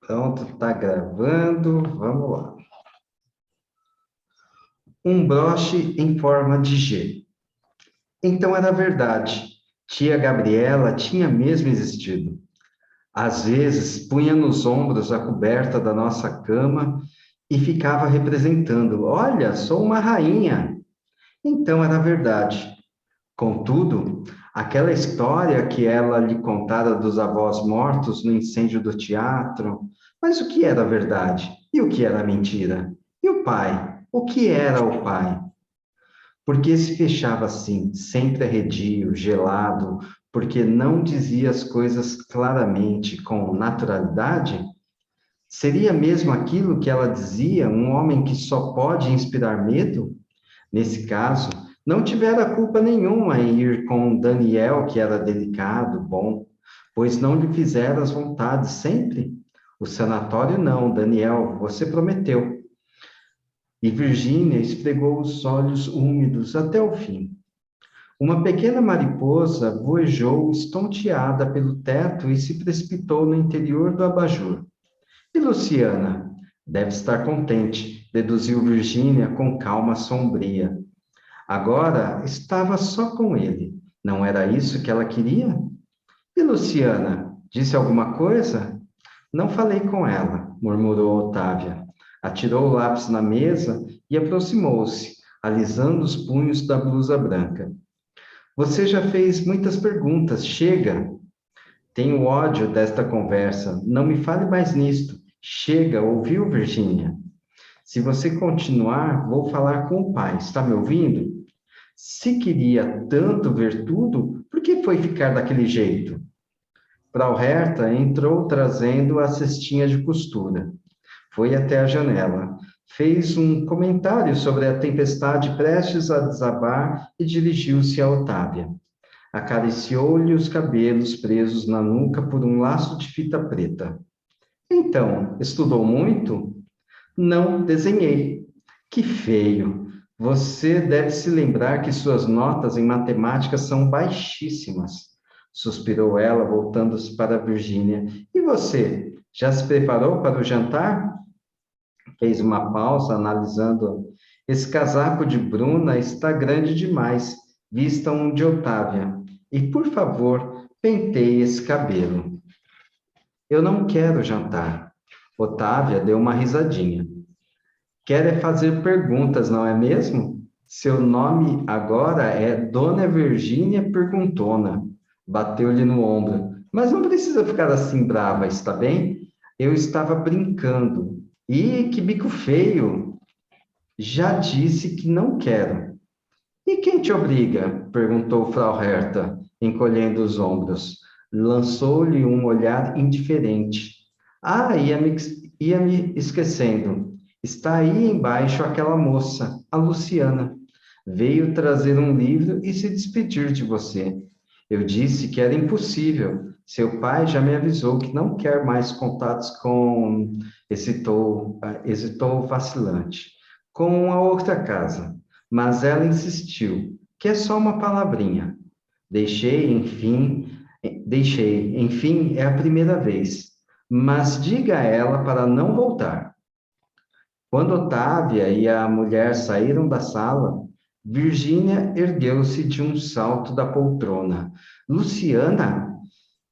Pronto, tá gravando. Vamos lá. Um broche em forma de G. Então era verdade. Tia Gabriela tinha mesmo existido. Às vezes, punha nos ombros a coberta da nossa cama e ficava representando: Olha, sou uma rainha. Então era verdade. Contudo, aquela história que ela lhe contara dos avós mortos no incêndio do teatro, mas o que era verdade? E o que era mentira? E o pai? O que era o pai? Porque se fechava assim, sempre arredio, gelado, porque não dizia as coisas claramente, com naturalidade? Seria mesmo aquilo que ela dizia, um homem que só pode inspirar medo? Nesse caso, não tivera culpa nenhuma em ir com Daniel, que era delicado, bom, pois não lhe fizera as vontades sempre. O sanatório não, Daniel, você prometeu. E Virgínia esfregou os olhos úmidos até o fim. Uma pequena mariposa voejou estonteada pelo teto e se precipitou no interior do abajur. E Luciana? Deve estar contente, deduziu Virgínia com calma sombria. Agora estava só com ele. Não era isso que ela queria? E Luciana, disse alguma coisa? Não falei com ela, murmurou Otávia. Atirou o lápis na mesa e aproximou-se, alisando os punhos da blusa branca. Você já fez muitas perguntas, chega. Tenho ódio desta conversa. Não me fale mais nisto. Chega, ouviu, Virgínia? Se você continuar, vou falar com o pai. Está me ouvindo? Se queria tanto ver tudo, por que foi ficar daquele jeito? Frau Herta entrou trazendo a cestinha de costura. Foi até a janela. Fez um comentário sobre a tempestade prestes a desabar e dirigiu-se a Otávia. Acariciou-lhe os cabelos presos na nuca por um laço de fita preta. Então, estudou muito? Não, desenhei. Que feio. Você deve se lembrar que suas notas em matemática são baixíssimas. Suspirou ela, voltando-se para Virgínia. E você, já se preparou para o jantar? Fez uma pausa, analisando. Esse casaco de Bruna está grande demais. Vista um de Otávia. E, por favor, penteie esse cabelo. Eu não quero jantar. Otávia deu uma risadinha. Quer é fazer perguntas, não é mesmo? Seu nome agora é Dona Virgínia Perguntona. Bateu-lhe no ombro. Mas não precisa ficar assim brava, está bem? Eu estava brincando. Ih, que bico feio! Já disse que não quero. E quem te obriga? Perguntou Frau Herta, encolhendo os ombros. Lançou-lhe um olhar indiferente. Ah, ia me esquecendo. Está aí embaixo aquela moça, a Luciana. Veio trazer um livro e se despedir de você. Eu disse que era impossível. Seu pai já me avisou que não quer mais contatos com... hesitou vacilante. Com a outra casa. Mas ela insistiu, que é só uma palavrinha. Enfim, é a primeira vez. Mas diga a ela para não voltar. Quando Otávia e a mulher saíram da sala, Virgínia ergueu-se de um salto da poltrona. Luciana,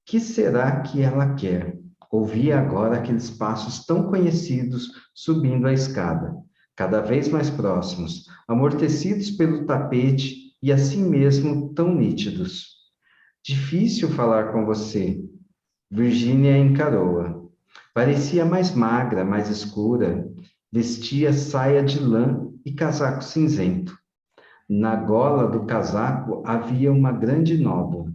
que será que ela quer? Ouvia agora aqueles passos tão conhecidos subindo a escada, cada vez mais próximos, amortecidos pelo tapete e assim mesmo tão nítidos. Difícil falar com você. Virgínia encarou-a. Parecia mais magra, mais escura. Vestia saia de lã e casaco cinzento. Na gola do casaco havia uma grande nódoa.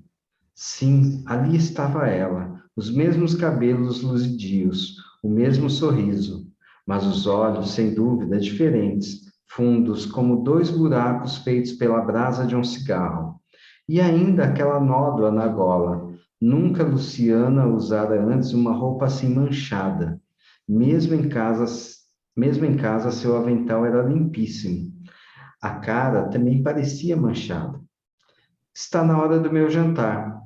Sim, ali estava ela, os mesmos cabelos luzidios, o mesmo sorriso, mas os olhos, sem dúvida, diferentes, fundos como dois buracos feitos pela brasa de um cigarro. E ainda aquela nódoa na gola. Nunca Luciana usara antes uma roupa assim manchada. Mesmo em casa, mesmo em casa, seu avental era limpíssimo. A cara também parecia manchada. Está na hora do meu jantar.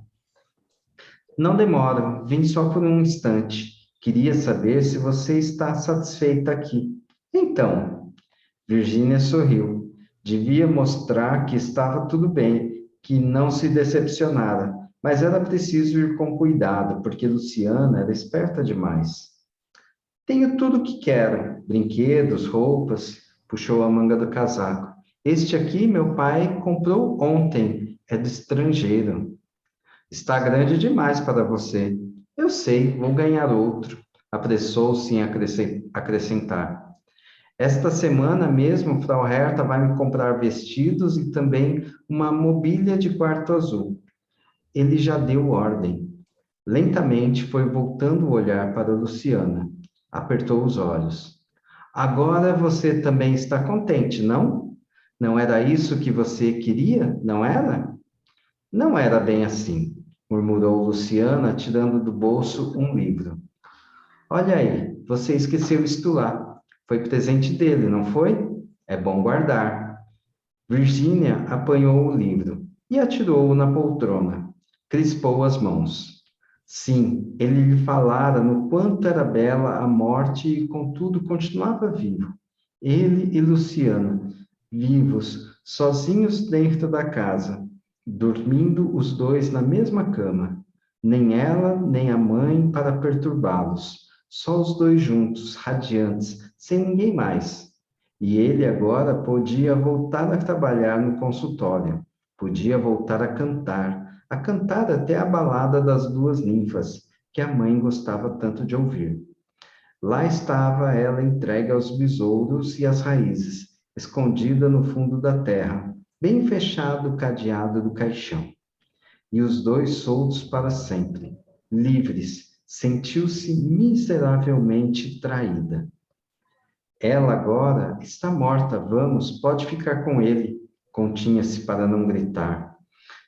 Não demoro, vim só por um instante. Queria saber se você está satisfeita aqui. Então, Virgínia sorriu. Devia mostrar que estava tudo bem, que não se decepcionara, mas era preciso ir com cuidado, porque Luciana era esperta demais. Tenho tudo o que quero, brinquedos, roupas, puxou a manga do casaco. Este aqui meu pai comprou ontem, é do estrangeiro. Está grande demais para você. Eu sei, vou ganhar outro. Apressou-se em acrescentar. Esta semana mesmo, Frau Herta vai me comprar vestidos e também uma mobília de quarto azul. Ele já deu ordem. Lentamente foi voltando o olhar para Luciana. Apertou os olhos. Agora você também está contente, não? Não era isso que você queria, não era? Não era bem assim, murmurou Luciana, tirando do bolso um livro. Olha aí, você esqueceu isto lá. Foi presente dele, não foi? É bom guardar. Virgínia apanhou o livro e atirou-o na poltrona. Crispou as mãos. Sim, ele lhe falara no quanto era bela a morte e, contudo, continuava vivo. Ele e Luciana, vivos, sozinhos dentro da casa, dormindo os dois na mesma cama. Nem ela, nem a mãe para perturbá-los. Só os dois juntos, radiantes, sem ninguém mais. E ele agora podia voltar a trabalhar no consultório, podia voltar a cantar até a balada das duas ninfas, que a mãe gostava tanto de ouvir. Lá estava ela entregue aos besouros e às raízes, escondida no fundo da terra, bem fechado o cadeado do caixão. E os dois soltos para sempre, livres, sentiu-se miseravelmente traída. Ela agora está morta, vamos, pode ficar com ele, continha-se para não gritar.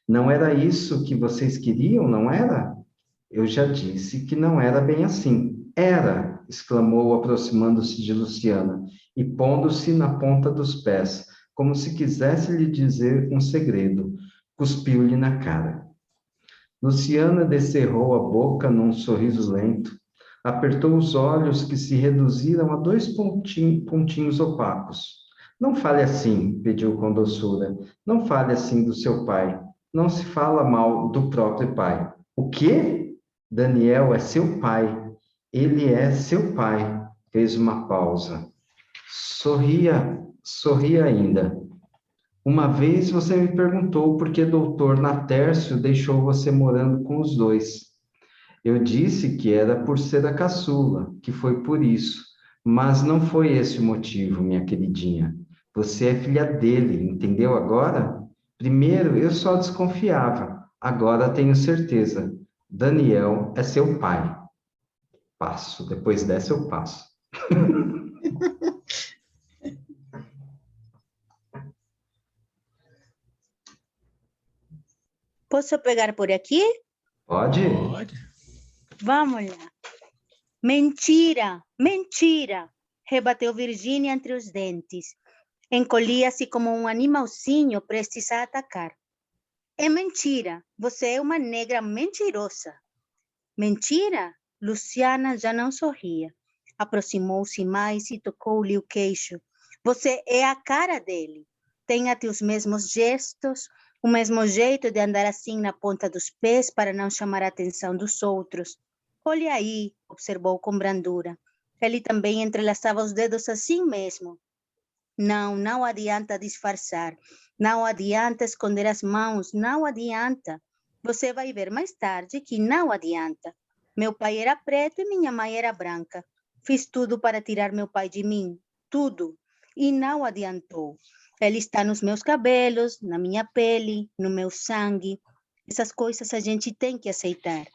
Não era isso que vocês queriam, não era? Eu já disse que não era bem assim. Era, exclamou, aproximando-se de Luciana e pondo-se na ponta dos pés, como se quisesse lhe dizer um segredo. Cuspiu-lhe na cara. Luciana descerrou a boca num sorriso lento, apertou os olhos que se reduziram a dois pontinhos opacos. Não fale assim, pediu com doçura. Não fale assim do seu pai. Não se fala mal do próprio pai. O quê? Daniel é seu pai. Ele é seu pai. Fez uma pausa. Sorria, sorria ainda. Uma vez você me perguntou por que doutor Natércio deixou você morando com os dois. Eu disse que era por ser a caçula, que foi por isso. Mas não foi esse o motivo, minha queridinha. Você é filha dele, entendeu agora? Primeiro eu só desconfiava, agora tenho certeza. Daniel é seu pai. Passo, depois dessa eu passo. Posso pegar por aqui? Pode? Pode. Vamos lá. Mentira, mentira, rebateu Virgínia entre os dentes. Encolhia-se como um animalzinho prestes a atacar. É mentira, você é uma negra mentirosa. Mentira? Luciana já não sorria. Aproximou-se mais e tocou-lhe o queixo. Você é a cara dele. Tem até os mesmos gestos, o mesmo jeito de andar assim na ponta dos pés para não chamar a atenção dos outros. Olha aí, observou com brandura. Ele também entrelaçava os dedos assim mesmo. Não, não adianta disfarçar. Não adianta esconder as mãos. Não adianta. Você vai ver mais tarde que não adianta. Meu pai era preto e minha mãe era branca. Fiz tudo para tirar meu pai de mim. Tudo. E não adiantou. Ele está nos meus cabelos, na minha pele, no meu sangue. Essas coisas a gente tem que aceitar.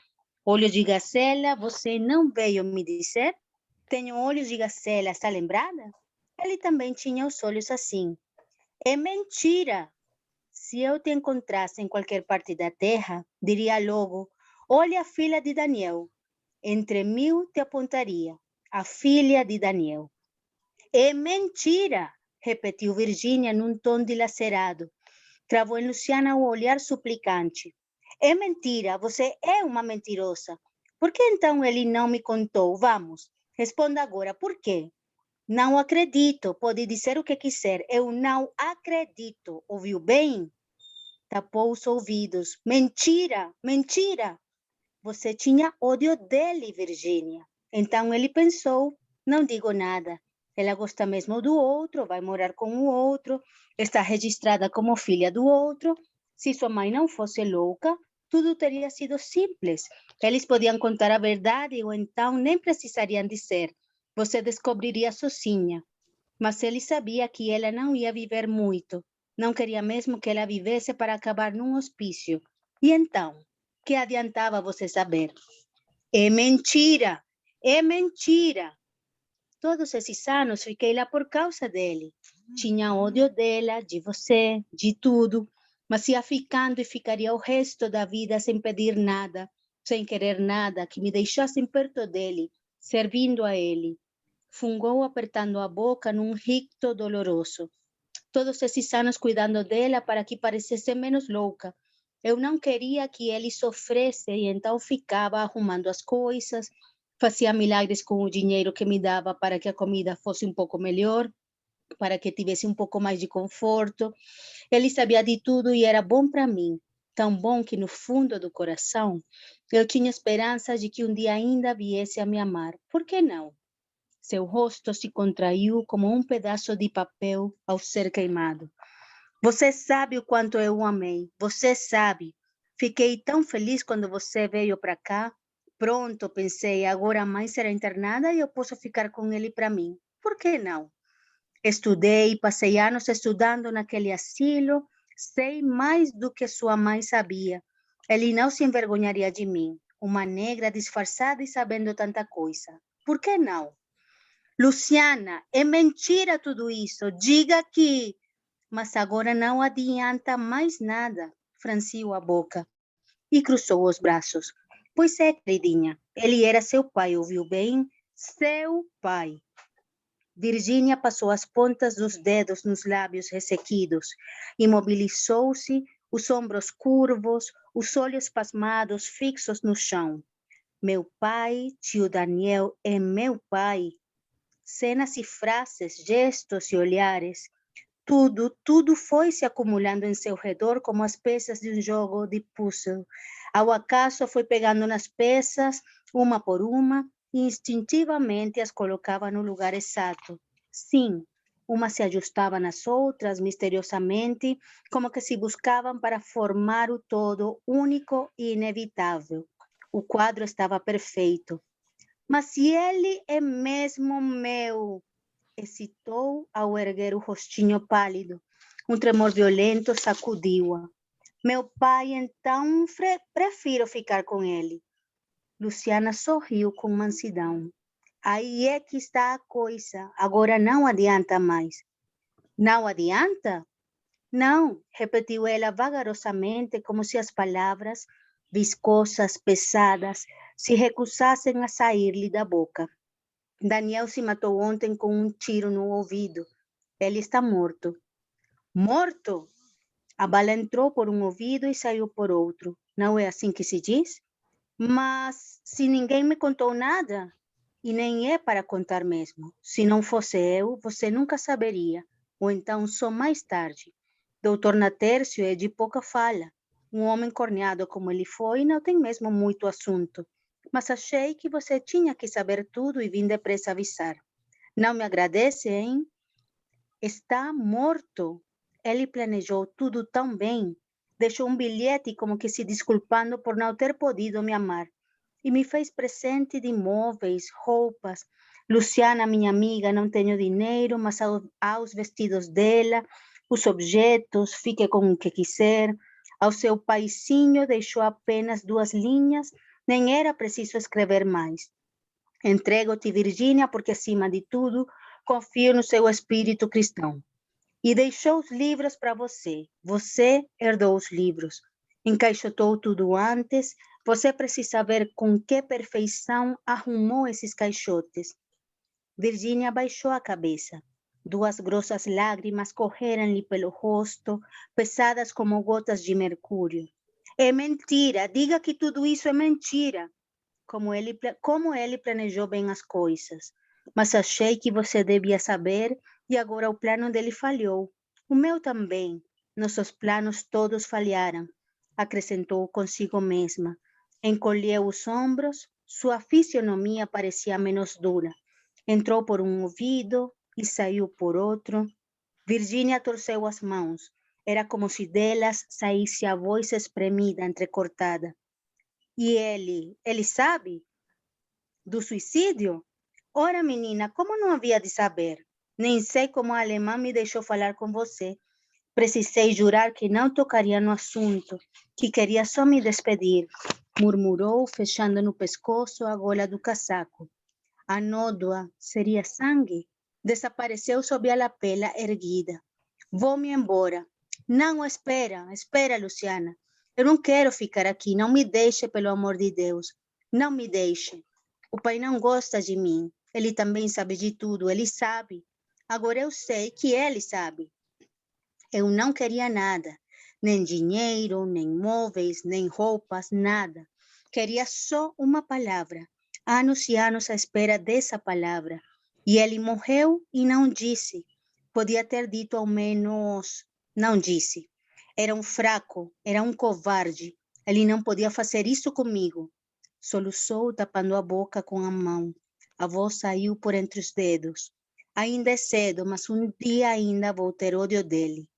Olho de gacela, você não veio me dizer? Tenho olhos de gacela, está lembrada? Ele também tinha os olhos assim. É mentira! Se eu te encontrasse em qualquer parte da terra, diria logo, olha a filha de Daniel. Entre mil te apontaria, a filha de Daniel. É mentira! Repetiu Virgínia num tom dilacerado. Travou em Luciana o olhar suplicante. É mentira, você é uma mentirosa. Por que então ele não me contou? Vamos, responda agora, por quê? Não acredito, pode dizer o que quiser, eu não acredito, ouviu bem? Tapou os ouvidos. Mentira, mentira! Você tinha ódio dele, Virgínia. Então ele pensou, não digo nada. Ela gosta mesmo do outro, vai morar com o outro, está registrada como filha do outro. Se sua mãe não fosse louca, tudo teria sido simples. Eles podiam contar a verdade ou então nem precisariam dizer. Você descobriria sozinha. Mas ele sabia que ela não ia viver muito. Não queria mesmo que ela vivesse para acabar num hospício. E então, que adiantava você saber? É mentira! É mentira! Todos esses anos fiquei lá por causa dele. Tinha ódio dela, de você, de tudo, mas ia ficando e ficaria o resto da vida sem pedir nada, sem querer nada, que me deixassem perto dele, servindo a ele. Fungou apertando a boca num ricto doloroso. Todos esses anos cuidando dela para que parecesse menos louca. Eu não queria que ele sofresse e então ficava arrumando as coisas, fazia milagres com o dinheiro que me dava para que a comida fosse um pouco melhor, para que tivesse um pouco mais de conforto. Ele sabia de tudo e era bom para mim, tão bom que no fundo do coração eu tinha esperança de que um dia ainda viesse a me amar. Por que não? Seu rosto se contraiu como um pedaço de papel ao ser queimado. Você sabe o quanto eu o amei. Você sabe. Fiquei tão feliz quando você veio para cá. Pronto, pensei, agora a mãe será internada e eu posso ficar com ele para mim. Por que não? Estudei, passei anos estudando naquele asilo. Sei mais do que sua mãe sabia. Ele não se envergonharia de mim. Uma negra disfarçada e sabendo tanta coisa. Por que não? Luciana, é mentira tudo isso. Diga que... Mas agora não adianta mais nada. Franziu a boca e cruzou os braços. Pois é, queridinha, ele era seu pai, ouviu bem? Seu pai. Virgínia passou as pontas dos dedos nos lábios ressequidos. Imobilizou-se, os ombros curvos, os olhos pasmados fixos no chão. Meu pai, tio Daniel, é meu pai. Cenas e frases, gestos e olhares, tudo foi se acumulando em seu redor como as peças de um jogo de puzzle. Ao acaso foi pegando nas peças, uma por uma, e instintivamente as colocava no lugar exato. Sim, umas se ajustavam nas outras misteriosamente, como que se buscavam para formar o todo único e inevitável. O quadro estava perfeito. Mas se ele é mesmo meu, hesitou ao erguer o rostinho pálido. Um tremor violento sacudiu-a. Meu pai, então, prefiro ficar com ele. Luciana sorriu com mansidão. Aí é que está a coisa. Agora não adianta mais. Não adianta? Não, repetiu ela vagarosamente, como se as palavras, viscosas, pesadas, se recusassem a sair-lhe da boca. Daniel se matou ontem com um tiro no ouvido. Ele está morto. Morto? A bala entrou por um ouvido e saiu por outro. Não é assim que se diz? Mas se ninguém me contou nada, e nem é para contar mesmo. Se não fosse eu, você nunca saberia, ou então só mais tarde. Doutor Natércio é de pouca fala. Um homem corneado como ele foi não tem mesmo muito assunto. Mas achei que você tinha que saber tudo e vim depressa avisar. Não me agradece, hein? Está morto. Ele planejou tudo tão bem. Deixou um bilhete como que se desculpando por não ter podido me amar. E me fez presente de móveis, roupas. Luciana, minha amiga, não tenho dinheiro, mas aos vestidos dela, os objetos, fique com o que quiser. Ao seu paizinho deixou apenas 2 linhas, nem era preciso escrever mais. Entrego-te, Virgínia, porque acima de tudo, confio no seu espírito cristão. E deixou os livros para você. Você herdou os livros. Encaixotou tudo antes. Você precisa ver com que perfeição arrumou esses caixotes. Virgínia baixou a cabeça. 2 grossas lágrimas correram-lhe pelo rosto, pesadas como gotas de mercúrio. É mentira. Diga que tudo isso é mentira. como ele planejou bem as coisas. Mas achei que você devia saber e agora o plano dele falhou. O meu também. Nossos planos todos falharam, acrescentou consigo mesma. Encolheu os ombros, sua fisionomia parecia menos dura. Entrou por um ouvido e saiu por outro. Virginia torceu as mãos. Era como se delas saísse a voz espremida, entrecortada. E ele sabe do suicídio? Ora, menina, como não havia de saber? Nem sei como a alemã me deixou falar com você. Precisei jurar que não tocaria no assunto, que queria só me despedir, murmurou, fechando no pescoço a gola do casaco. A nódoa seria sangue? Desapareceu sob a lapela erguida. Vou-me embora. Não, espera, Luciana. Eu não quero ficar aqui. Não me deixe, pelo amor de Deus. Não me deixe. O pai não gosta de mim. Ele também sabe de tudo. Ele sabe. Agora eu sei que ele sabe. Eu não queria nada. Nem dinheiro, nem móveis, nem roupas, nada. Queria só uma palavra. Anos e anos à espera dessa palavra. E ele morreu e não disse. Podia ter dito ao menos... Não disse. Era um fraco, era um covarde. Ele não podia fazer isso comigo. Soluçou, tapando a boca com a mão. A voz saiu por entre os dedos. Ainda é cedo, mas um dia ainda vou ter ódio dele.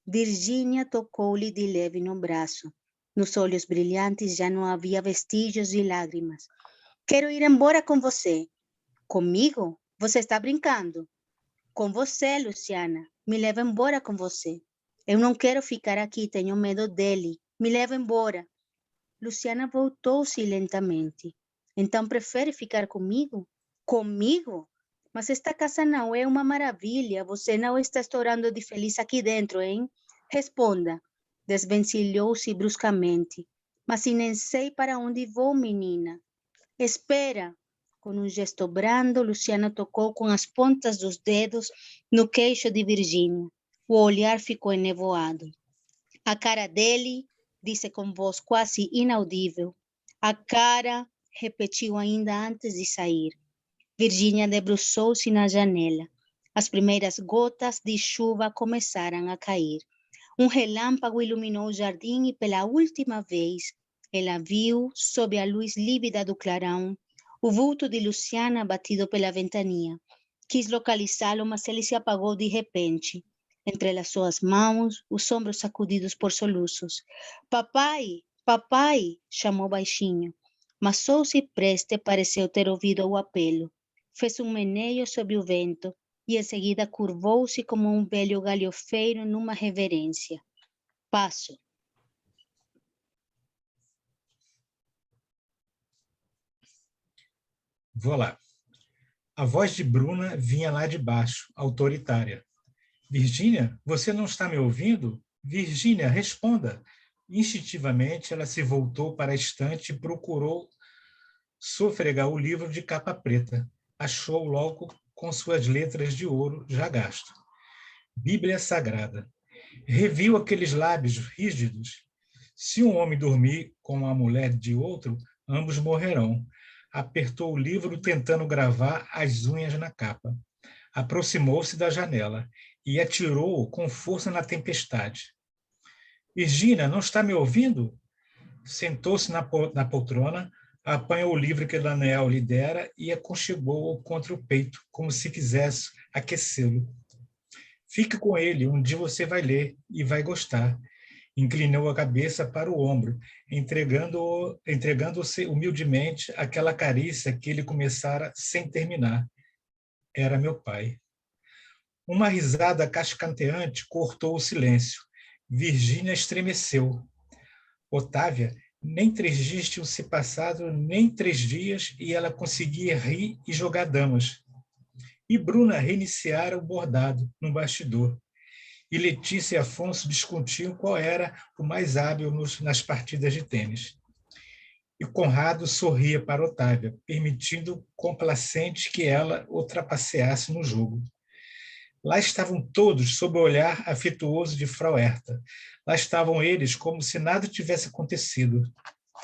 Virginia tocou-lhe de leve no braço. Nos olhos brilhantes já não havia vestígios de lágrimas. Quero ir embora com você. Comigo? Você está brincando? Com você, Luciana. Me leva embora com você. Eu não quero ficar aqui, tenho medo dele. Me leva embora. Luciana voltou-se lentamente. Então prefere ficar comigo? Comigo? Mas esta casa não é uma maravilha. Você não está estourando de feliz aqui dentro, hein? Responda. Desvencilhou-se bruscamente. Mas nem sei para onde vou, menina. Espera. Com um gesto brando, Luciana tocou com as pontas dos dedos no queixo de Virginia. O olhar ficou enevoado. A cara dele, disse com voz quase inaudível. A cara, repetiu ainda antes de sair. Virginia debruçou-se na janela. As primeiras gotas de chuva começaram a cair. Um relâmpago iluminou o jardim e pela última vez ela viu, sob a luz lívida do clarão, o vulto de Luciana batido pela ventania. Quis localizá-lo, mas ele se apagou de repente. Entre as suas mãos, os ombros sacudidos por soluços. Papai, papai, chamou baixinho. Mas só o cipreste pareceu ter ouvido o apelo. Fez um meneio sob o vento e em seguida curvou-se como um velho galhofeiro numa reverência. Passo. Vou lá. A voz de Bruna vinha lá de baixo, autoritária. Virgínia, você não está me ouvindo? Virgínia, responda. Instintivamente, ela se voltou para a estante e procurou sofregar o livro de capa preta. Achou logo com suas letras de ouro já gasto. Bíblia Sagrada. Reviu aqueles lábios rígidos. Se um homem dormir com a mulher de outro, ambos morrerão. Apertou o livro tentando gravar as unhas na capa. Aproximou-se da janela e atirou com força na tempestade. Virgínia, não está me ouvindo? Sentou-se na poltrona, apanhou o livro que Daniel lhe dera e aconchegou-o contra o peito, como se quisesse aquecê-lo. Fique com ele, um dia você vai ler e vai gostar. Inclinou a cabeça para o ombro, entregando-se humildemente àquela carícia que ele começara sem terminar. Era meu pai. Uma risada cascanteante cortou o silêncio. Virgínia estremeceu. Otávia, nem 3 dias tinham se passado, nem 3 dias, e ela conseguia rir e jogar damas. E Bruna reiniciara o bordado no bastidor. E Letícia e Afonso discutiam qual era o mais hábil nas partidas de tênis. E Conrado sorria para Otávia, permitindo complacente que ela o trapaceasse no jogo. Lá estavam todos sob o olhar afetuoso de Frau Herta. Lá estavam eles como se nada tivesse acontecido.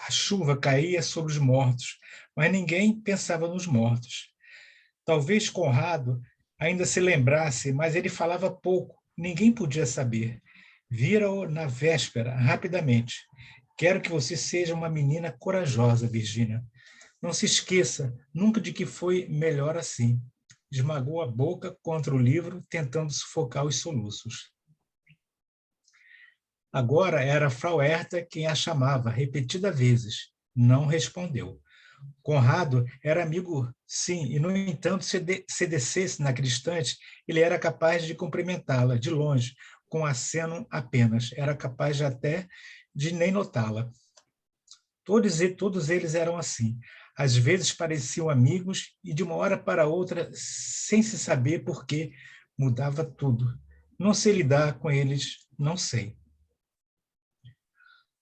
A chuva caía sobre os mortos, mas ninguém pensava nos mortos. Talvez Conrado ainda se lembrasse, mas ele falava pouco, ninguém podia saber. Vira-o na véspera, rapidamente. Quero que você seja uma menina corajosa, Virgínia. Não se esqueça nunca de que foi melhor assim. Esmagou a boca contra o livro, tentando sufocar os soluços. Agora era Frau Herta quem a chamava, repetidas vezes. Não respondeu. Conrado era amigo, sim, e, no entanto, se descesse naquele instante, ele era capaz de cumprimentá-la de longe, com aceno apenas. Era capaz de até de nem notá-la. Todos eles eram assim. Às vezes pareciam amigos e, de uma hora para outra, sem se saber por quê, mudava tudo. Não sei lidar com eles, não sei.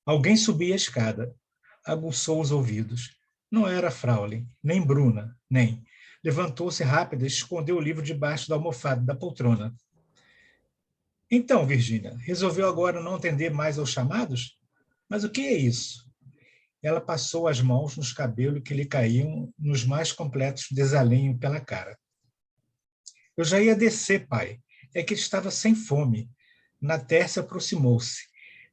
Alguém subia a escada, aguçou os ouvidos. Não era Fraulein, nem Bruna, nem. Levantou-se rápida e escondeu o livro debaixo da almofada da poltrona. Então, Virgínia, resolveu agora não atender mais aos chamados? Mas o que é isso? Ela passou as mãos nos cabelos que lhe caíam nos mais completos desalinho pela cara. Eu já ia descer, pai. É que estava sem fome. Natércia aproximou-se.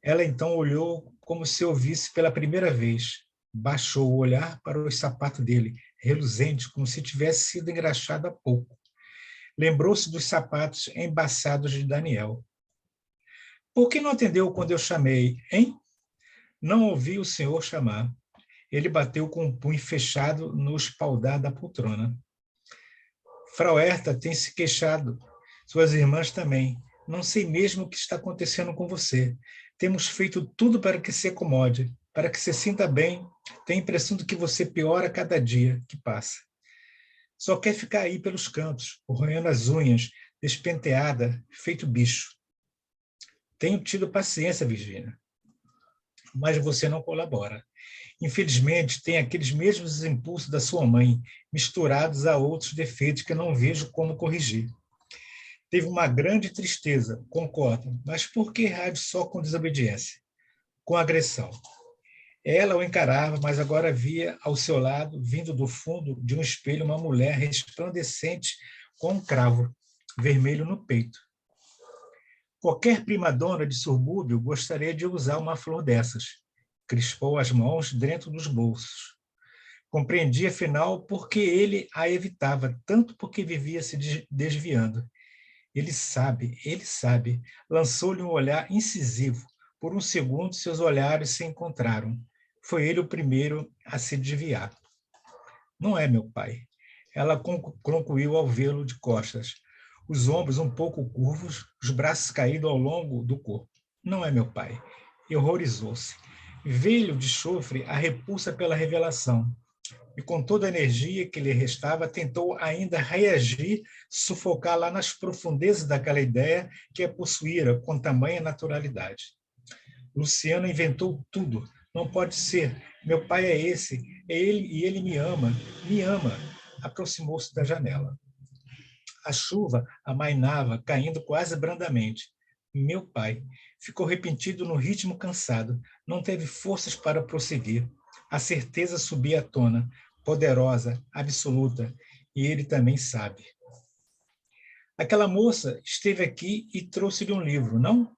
Ela então olhou como se ouvisse pela primeira vez. Baixou o olhar para os sapatos dele, reluzentes, como se tivesse sido engraxado há pouco. Lembrou-se dos sapatos embaçados de Daniel. Por que não atendeu quando eu chamei, hein? Não ouvi o senhor chamar. Ele bateu com o punho fechado no espaldar da poltrona. Frau Herta tem se queixado. Suas irmãs também. Não sei mesmo o que está acontecendo com você. Temos feito tudo para que se acomode, para que se sinta bem. Tenho a impressão de que você piora a cada dia que passa. Só quer ficar aí pelos cantos, roendo as unhas, despenteada, feito bicho. Tenho tido paciência, Virgínia, mas você não colabora. Infelizmente, tem aqueles mesmos impulsos da sua mãe, misturados a outros defeitos que não vejo como corrigir. Teve uma grande tristeza, concordo, mas por que rádio só com desobediência? Com agressão. Ela o encarava, mas agora via ao seu lado, vindo do fundo de um espelho, uma mulher resplandecente com um cravo vermelho no peito. Qualquer prima-dona de subúrbio gostaria de usar uma flor dessas. Crispou as mãos dentro dos bolsos. Compreendia, afinal, por que ele a evitava, tanto porque vivia se desviando. Ele sabe. Lançou-lhe um olhar incisivo. Por um segundo, seus olhares se encontraram. Foi ele o primeiro a se desviar. Não é meu pai. Ela concluiu ao vê-lo de costas, os ombros um pouco curvos, os braços caídos ao longo do corpo. Não é meu pai. E horrorizou-se. Veio de chofre a repulsa pela revelação. E com toda a energia que lhe restava, tentou ainda reagir, sufocar lá nas profundezas daquela ideia que a possuíra com tamanha naturalidade. Luciano inventou tudo. Não pode ser. Meu pai é esse. É ele e ele me ama. Me ama. Aproximou-se da janela. A chuva amainava, caindo quase brandamente. Meu pai ficou repentido no ritmo cansado. Não teve forças para prosseguir. A certeza subia à tona, poderosa, absoluta, e ele também sabe. Aquela moça esteve aqui e trouxe-lhe um livro, não?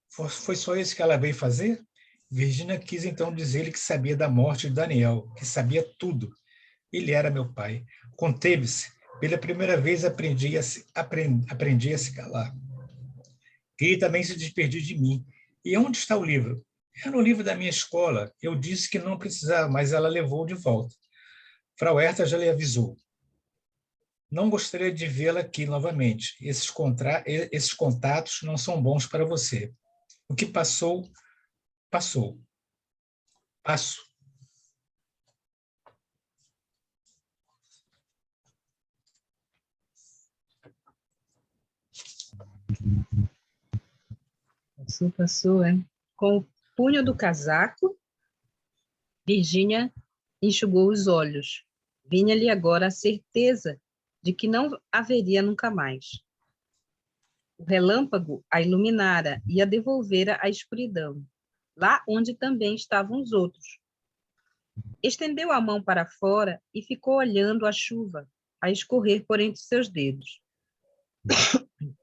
Foi só isso que ela veio fazer? Virginia quis então dizer-lhe que sabia da morte de Daniel, que sabia tudo. Ele era meu pai. Conteve-se. Pela primeira vez aprendi a se calar. Queria também se despedir de mim. E onde está o livro? É no livro da minha escola. Eu disse que não precisava, mas ela levou de volta. Frau Herta já lhe avisou. Não gostaria de vê-la aqui novamente. Esses contatos não são bons para você. O que passou, passou. Passo. Passou, é. Com o punho do casaco, Virgínia enxugou os olhos. Vinha-lhe agora a certeza de que não haveria nunca mais. O relâmpago a iluminara e a devolvera à escuridão, lá onde também estavam os outros. Estendeu a mão para fora e ficou olhando a chuva a escorrer por entre seus dedos.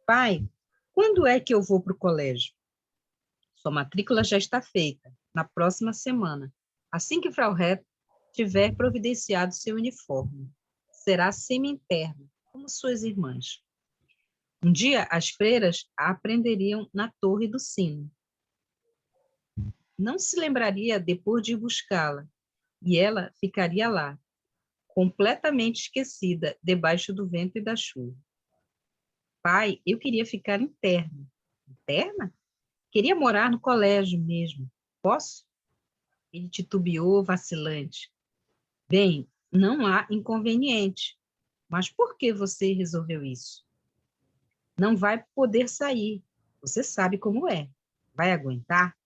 Pai, quando é que eu vou para o colégio? Sua matrícula já está feita, na próxima semana, assim que Frau Hepp tiver providenciado seu uniforme. Será semi-interna, como suas irmãs. Um dia, as freiras a aprenderiam na torre do sino. Não se lembraria depois de ir buscá-la, e ela ficaria lá, completamente esquecida, debaixo do vento e da chuva. Pai, eu queria ficar interna. Interna? Queria morar no colégio mesmo. Posso? Ele titubeou, vacilante. Bem, não há inconveniente. Mas por que você resolveu isso? Não vai poder sair. Você sabe como é. Vai aguentar?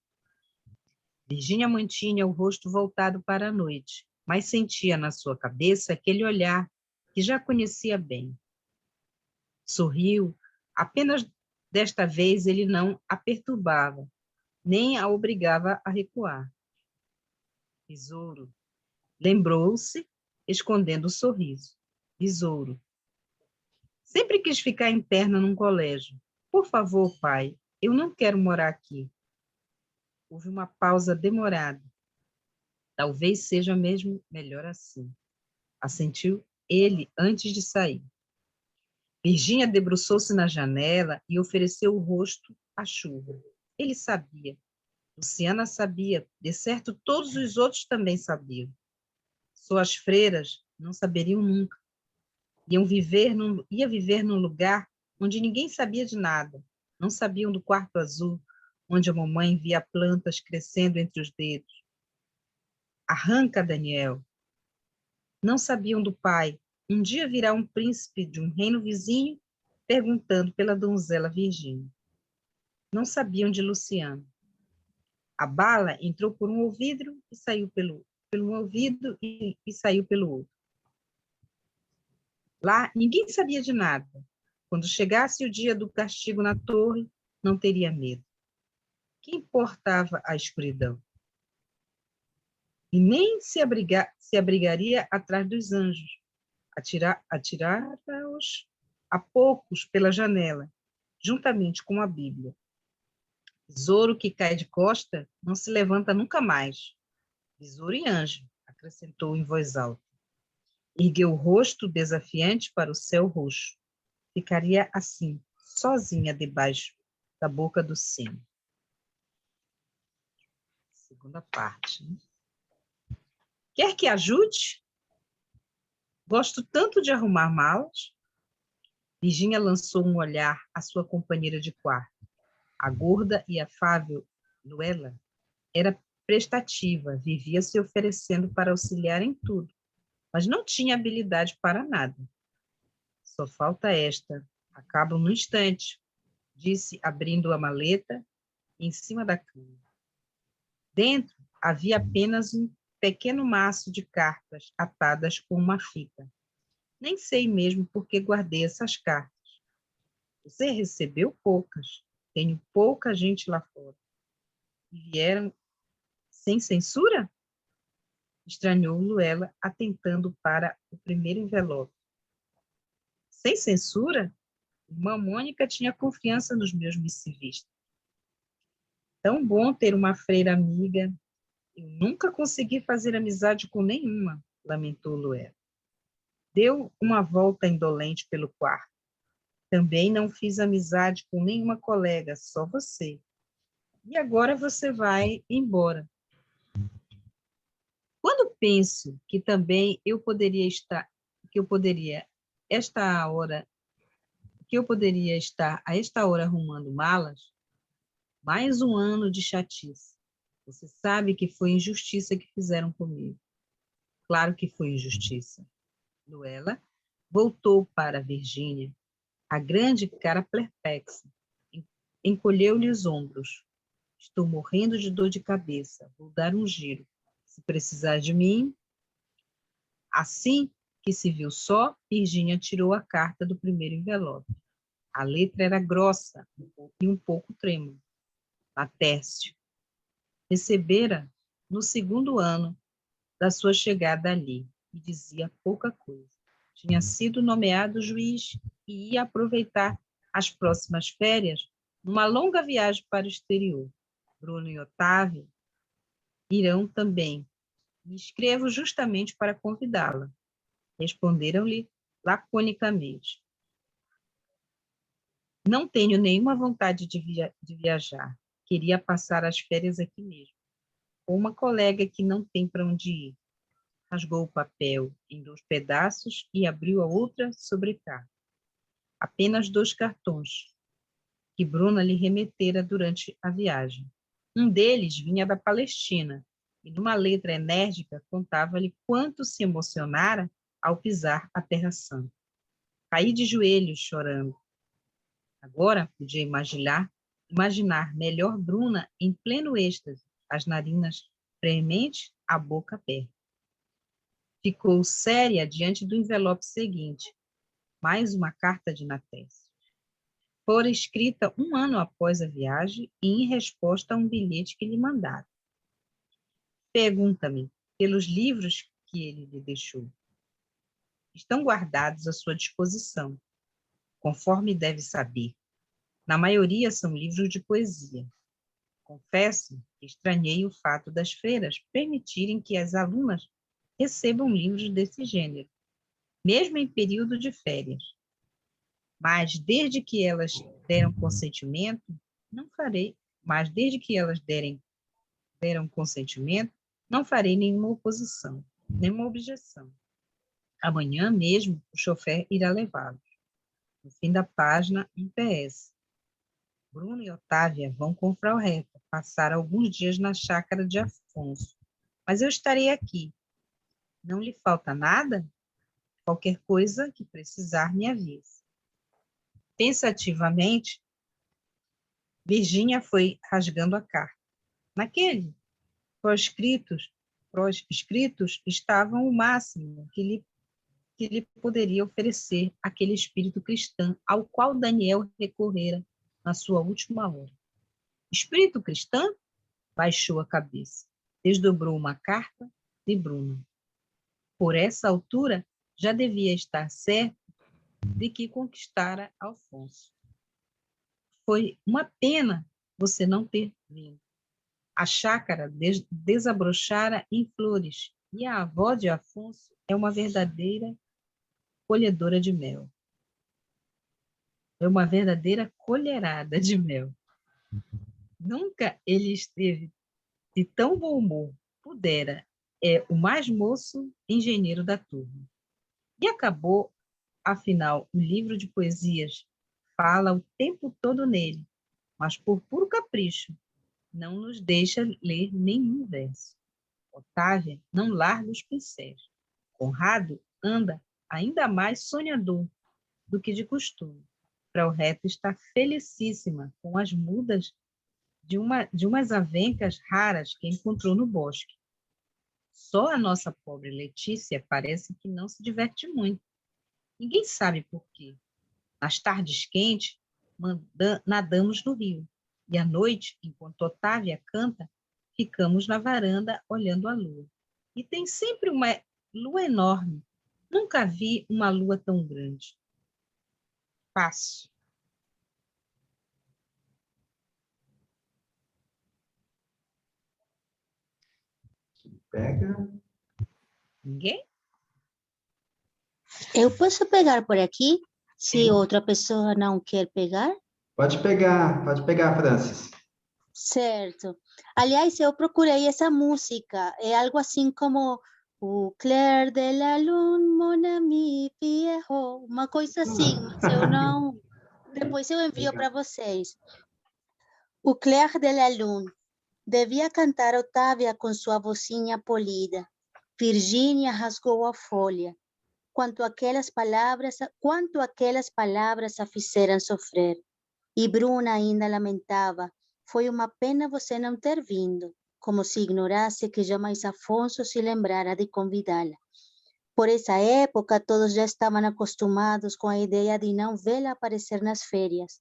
Virgínia mantinha o rosto voltado para a noite, mas sentia na sua cabeça aquele olhar que já conhecia bem. Sorriu, apenas desta vez ele não a perturbava, nem a obrigava a recuar. Besouro. Lembrou-se, escondendo o sorriso. Besouro. Sempre quis ficar interna num colégio. Por favor, pai, eu não quero morar aqui. Houve uma pausa demorada. Talvez seja mesmo melhor assim. Assentiu ele antes de sair. Virgínia debruçou-se na janela e ofereceu o rosto à chuva. Ele sabia. Luciana sabia. De certo, todos os outros também sabiam. Suas freiras não saberiam nunca. Ia viver num lugar onde ninguém sabia de nada. Não sabiam do quarto azul, onde a mamãe via plantas crescendo entre os dedos. Arranca, Daniel. Não sabiam do pai. Um dia virá um príncipe de um reino vizinho perguntando pela donzela Virgínia. Não sabiam de Luciano. A bala entrou por um ouvido e saiu pelo ouvido e saiu pelo outro. Lá, ninguém sabia de nada. Quando chegasse o dia do castigo na torre, não teria medo. Que importava a escuridão? E nem se abrigaria atrás dos anjos, atirar-os a poucos pela janela, juntamente com a Bíblia. Besouro que cai de costa não se levanta nunca mais. Besouro e anjo, acrescentou em voz alta. Ergueu o rosto desafiante para o céu roxo. Ficaria assim, sozinha debaixo da boca do sino. Segunda parte. Né? Quer que ajude? Gosto tanto de arrumar malas. Virgínia lançou um olhar à sua companheira de quarto. A gorda e afável Luela era prestativa, vivia se oferecendo para auxiliar em tudo, mas não tinha habilidade para nada. Só falta esta. Acabo no instante, disse, abrindo a maleta em cima da cama. Dentro havia apenas um pequeno maço de cartas atadas com uma fita. Nem sei mesmo por que guardei essas cartas. Você recebeu poucas. Tenho pouca gente lá fora. E vieram sem censura? Estranhou Luela, atentando para o primeiro envelope. Sem censura? Irmã Mônica tinha confiança nos meus missivistas. Tão bom ter uma freira amiga. Eu nunca consegui fazer amizade com nenhuma, lamentou Luela. Deu uma volta indolente pelo quarto. Também não fiz amizade com nenhuma colega, só você. E agora você vai embora. Quando penso que também eu poderia estar a esta hora arrumando malas, mais um ano de chatice. Você sabe que foi injustiça que fizeram comigo. Claro que foi injustiça. Luela voltou para Virgínia, a grande cara perplexa. Encolheu-lhe os ombros. Estou morrendo de dor de cabeça. Vou dar um giro. Se precisar de mim... Assim que se viu só, Virgínia tirou a carta do primeiro envelope. A letra era grossa e um pouco trêmula. Natércio. Recebera no segundo ano da sua chegada ali e dizia pouca coisa. Tinha sido nomeado juiz e ia aproveitar as próximas férias numa longa viagem para o exterior. Bruno e Otávio irão também. E escrevo justamente para convidá-la. Responderam-lhe laconicamente. Não tenho nenhuma vontade de viajar. Queria passar as férias aqui mesmo, com uma colega que não tem para onde ir. Rasgou o papel em 2 pedaços e abriu a outra sobrecarga. Apenas 2 cartões, que Bruna lhe remetera durante a viagem. Um deles vinha da Palestina, e numa letra enérgica contava-lhe quanto se emocionara ao pisar a Terra Santa. Caí de joelhos chorando. Agora podia imaginar melhor Bruna em pleno êxtase, as narinas prementes, a boca aberta. Ficou séria diante do envelope seguinte, mais uma carta de Natés. Fora escrita 1 ano após a viagem e em resposta a um bilhete que lhe mandara. Pergunta-me pelos livros que ele lhe deixou. Estão guardados à sua disposição, conforme deve saber. Na maioria são livros de poesia. Confesso que estranhei o fato das feiras permitirem que as alunas recebam livros desse gênero, mesmo em período de férias. Mas desde que elas deram consentimento, não farei nenhuma oposição, nenhuma objeção. Amanhã mesmo o chofer irá levá-los. No fim da página, um PS. Bruno e Otávia vão com Frau Reta passar alguns dias na chácara de Afonso. Mas eu estarei aqui. Não lhe falta nada? Qualquer coisa que precisar, me avise. Pensativamente, Virgínia foi rasgando a carta. Naquele proscritos estavam o máximo que lhe poderia oferecer aquele espírito cristão ao qual Daniel recorrera na sua última hora. Espírito cristão? Baixou a cabeça, desdobrou uma carta de Bruno. Por essa altura, já devia estar certo de que conquistara Afonso. Foi uma pena você não ter vindo. A chácara desabrochara em flores e a avó de Afonso é uma verdadeira colhedora de mel. É uma verdadeira colherada de mel. Nunca ele esteve de tão bom humor. Pudera, é o mais moço engenheiro da turma. E acabou, afinal, o livro de poesias fala o tempo todo nele, mas por puro capricho, não nos deixa ler nenhum verso. Otávia não larga os pincéis. Conrado anda ainda mais sonhador do que de costume. Frau Reta está felicíssima com as mudas de umas avencas raras que encontrou no bosque. Só a nossa pobre Letícia parece que não se diverte muito. Ninguém sabe por quê. Nas tardes quentes, nadamos no rio. E à noite, enquanto Otávia canta, ficamos na varanda olhando a lua. E tem sempre uma lua enorme. Nunca vi uma lua tão grande. Passo. Pega. Ninguém? Eu posso pegar por aqui, se Sim. outra pessoa não quer pegar? Pode pegar, Francis. Certo. Aliás, eu procurei essa música. É algo assim como o clair de la lune, mon ami viejo. Uma coisa assim, mas eu não... Depois eu envio para vocês. O clair de la lune. Devia cantar Otávia com sua vozinha polida. Virgínia rasgou a folha. Quanto aquelas palavras a fizeram sofrer. E Bruna ainda lamentava. Foi uma pena você não ter vindo, como se ignorasse que jamais Afonso se lembrara de convidá-la. Por essa época, todos já estavam acostumados com a ideia de não vê-la aparecer nas férias.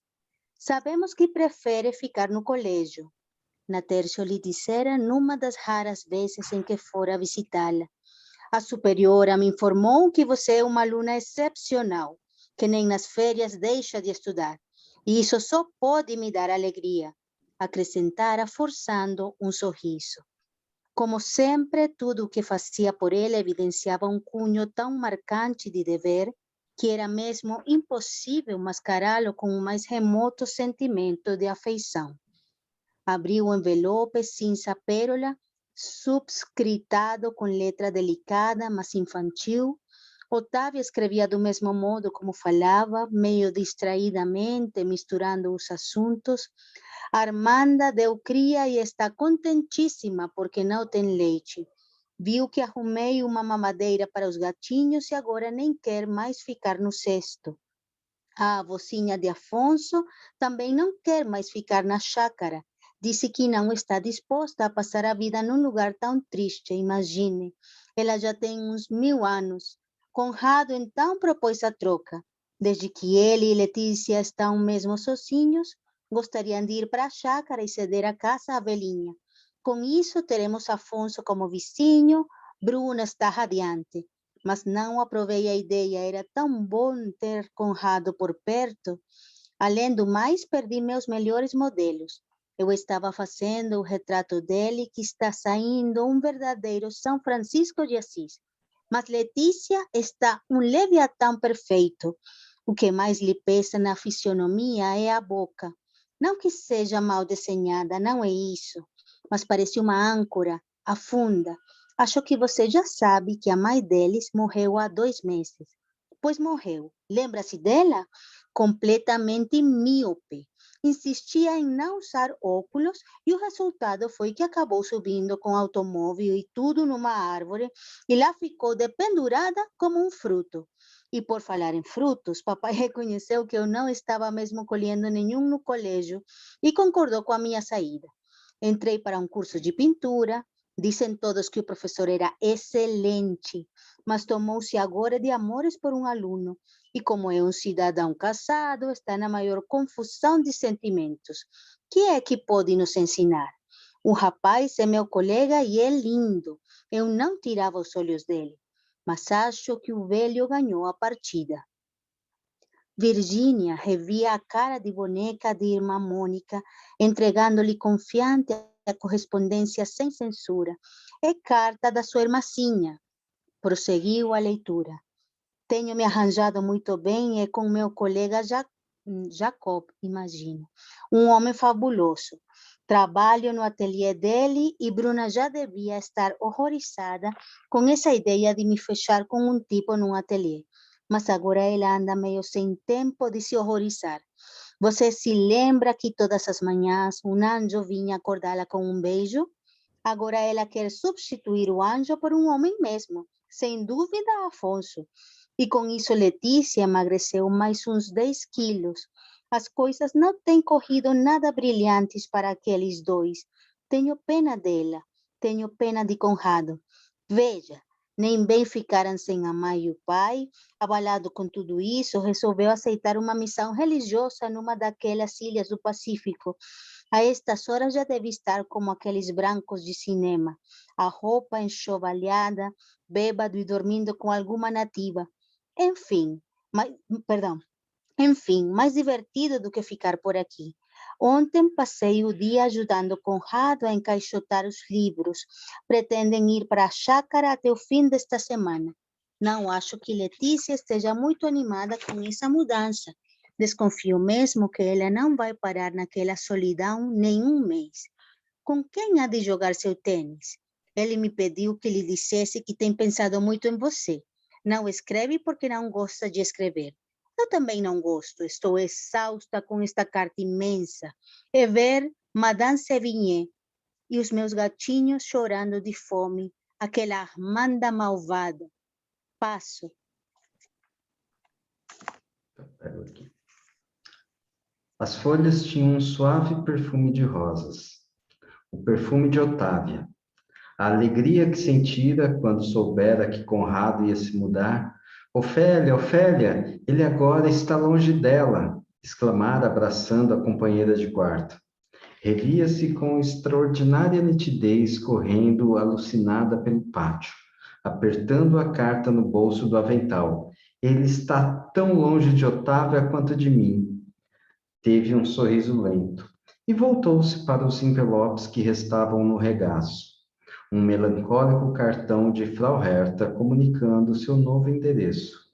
Sabemos que prefere ficar no colégio. Natércio lhe dissera numa das raras vezes em que fora visitá-la. A superiora me informou que você é uma aluna excepcional, que nem nas férias deixa de estudar. E isso só pode me dar alegria, acrescentara forçando um sorriso. Como sempre, tudo o que fazia por ele evidenciava um cunho tão marcante de dever que era mesmo impossível mascará-lo com o mais remoto sentimento de afeição. Abriu o envelope cinza pérola, subscritado com letra delicada, mas infantil. Otávio escrevia do mesmo modo como falava, meio distraidamente, misturando os assuntos. Armanda deu cria e está contentíssima porque não tem leite. Viu que arrumei uma mamadeira para os gatinhos e agora nem quer mais ficar no cesto. A avózinha de Afonso também não quer mais ficar na chácara. Disse que não está disposta a passar a vida num lugar tão triste, imagine. Ela já tem uns 1000 anos. Conrado então propôs a troca. Desde que ele e Letícia estão mesmo sozinhos, gostariam de ir para a chácara e ceder a casa à velhinha. Com isso, teremos Afonso como vizinho, Bruna está radiante. Mas não aprovei a ideia, era tão bom ter Conrado por perto. Além do mais, perdi meus melhores modelos. Eu estava fazendo o retrato dele, que está saindo um verdadeiro São Francisco de Assis. Mas Letícia está um leviatã perfeito. O que mais lhe pesa na fisionomia é a boca. Não que seja mal desenhada, não é isso. Mas parece uma âncora, afunda. Acho que você já sabe que a mãe deles morreu há 2 meses. Pois morreu. Lembra-se dela? Completamente míope. Insistia em não usar óculos e o resultado foi que acabou subindo com automóvel e tudo numa árvore e lá ficou dependurada como um fruto. E por falar em frutos, papai reconheceu que eu não estava mesmo colhendo nenhum no colégio e concordou com a minha saída. Entrei para um curso de pintura. Dizem todos que o professor era excelente, mas tomou-se agora de amores por um aluno. E como é um cidadão casado, está na maior confusão de sentimentos. Que é que pode nos ensinar? O rapaz é meu colega e é lindo. Eu não tirava os olhos dele. Mas acho que o velho ganhou a partida. Virgínia revia a cara de boneca de irmã Mônica, entregando-lhe confiante a correspondência sem censura. É carta da sua irmãzinha. Prosseguiu a leitura. Tenho me arranjado muito bem e com meu colega Jacob, imagino. Um homem fabuloso. Trabalho no ateliê dele e Bruna já devia estar horrorizada com essa ideia de me fechar com um tipo num ateliê. Mas agora ela anda meio sem tempo de se horrorizar. Você se lembra que todas as manhãs um anjo vinha acordá-la com um beijo? Agora ela quer substituir o anjo por um homem mesmo. Sem dúvida, Afonso. E com isso Letícia emagreceu mais uns 10 quilos. As coisas não têm corrido nada brilhantes para aqueles dois. Tenho pena dela. Tenho pena de Conrado. Veja, nem bem ficaram sem a mãe e o pai. Abalado com tudo isso, resolveu aceitar uma missão religiosa numa daquelas ilhas do Pacífico. A estas horas já deve estar como aqueles brancos de cinema, a roupa enxovalhada, bêbado e dormindo com alguma nativa. Enfim, mais divertido do que ficar por aqui. Ontem passei o dia ajudando Conrado a encaixotar os livros. Pretendem ir para a chácara até o fim desta semana. Não acho que Letícia esteja muito animada com essa mudança. Desconfio mesmo que ela não vai parar naquela solidão nem um mês. Com quem há de jogar seu tênis? Ele me pediu que lhe dissesse que tem pensado muito em você. Não escreve porque não gosta de escrever. Eu também não gosto, estou exausta com esta carta imensa. É ver Madame Sévigné e os meus gatinhos chorando de fome, aquela Armanda malvada. Passo. Pego aqui. As folhas tinham um suave perfume de rosas, o perfume de Otávia. A alegria que sentira quando soubera que Conrado ia se mudar. Ofélia, Ofélia, ele agora está longe dela, exclamara, abraçando a companheira de quarto. Revia-se com extraordinária nitidez correndo alucinada pelo pátio, apertando a carta no bolso do avental. Ele está tão longe de Otávia quanto de mim. Teve um sorriso lento e voltou-se para os envelopes que restavam no regaço. Um melancólico cartão de Frau Herta comunicando seu novo endereço.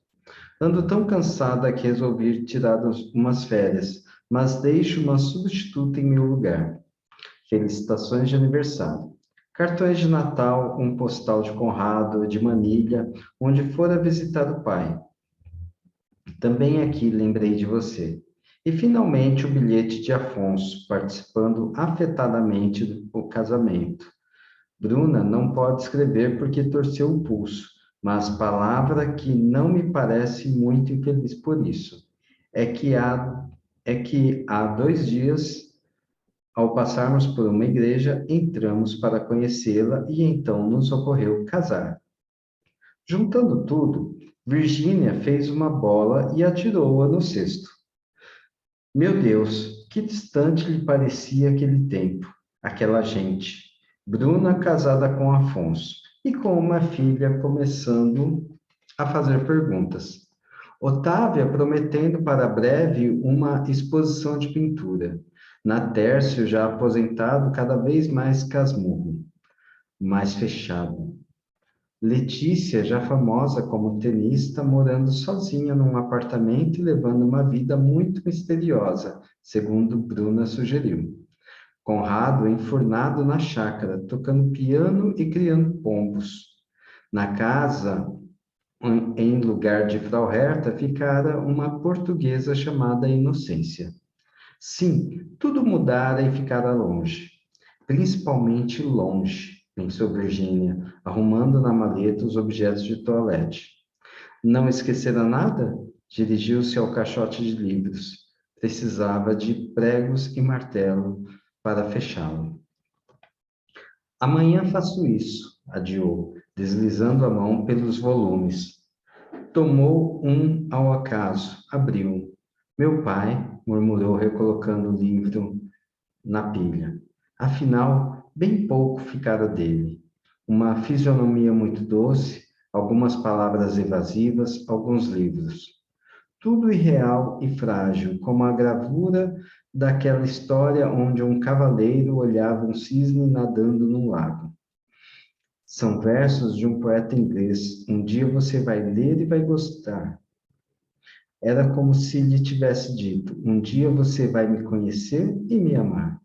Ando tão cansada que resolvi tirar umas férias, mas deixo uma substituta em meu lugar. Felicitações de aniversário. Cartões de Natal, um postal de Conrado, de Manilha, onde fora visitar o pai. Também aqui lembrei de você. E, finalmente, o bilhete de Afonso, participando afetadamente do casamento. Bruna não pode escrever porque torceu o pulso, mas palavra que não me parece muito infeliz por isso. É que há 2 dias, ao passarmos por uma igreja, entramos para conhecê-la e então nos ocorreu casar. Juntando tudo, Virgínia fez uma bola e atirou-a no cesto. Meu Deus, que distante lhe parecia aquele tempo, aquela gente. Bruna casada com Afonso e com uma filha começando a fazer perguntas. Otávia prometendo para breve uma exposição de pintura. Natércio já aposentado, cada vez mais casmurro, mais fechado. Letícia, já famosa como tenista, morando sozinha num apartamento e levando uma vida muito misteriosa, segundo Bruna sugeriu. Conrado enfurnado na chácara, tocando piano e criando pombos. Na casa, em lugar de Frau Herta, ficara uma portuguesa chamada Inocência. Sim, tudo mudara e ficara longe. Principalmente longe, pensou Virgínia, arrumando na maleta os objetos de toilette. Não esquecera nada? Dirigiu-se ao caixote de livros. Precisava de pregos e martelo para fechá-lo. Amanhã faço isso, adiou, deslizando a mão pelos volumes. Tomou um ao acaso, abriu. Meu pai, murmurou, recolocando o livro na pilha. Afinal, bem pouco ficara dele. Uma fisionomia muito doce, algumas palavras evasivas, alguns livros. Tudo irreal e frágil, como a gravura daquela história onde um cavaleiro olhava um cisne nadando num lago. São versos de um poeta inglês. Um dia você vai ler e vai gostar. Era como se lhe tivesse dito: um dia você vai me conhecer e me amar.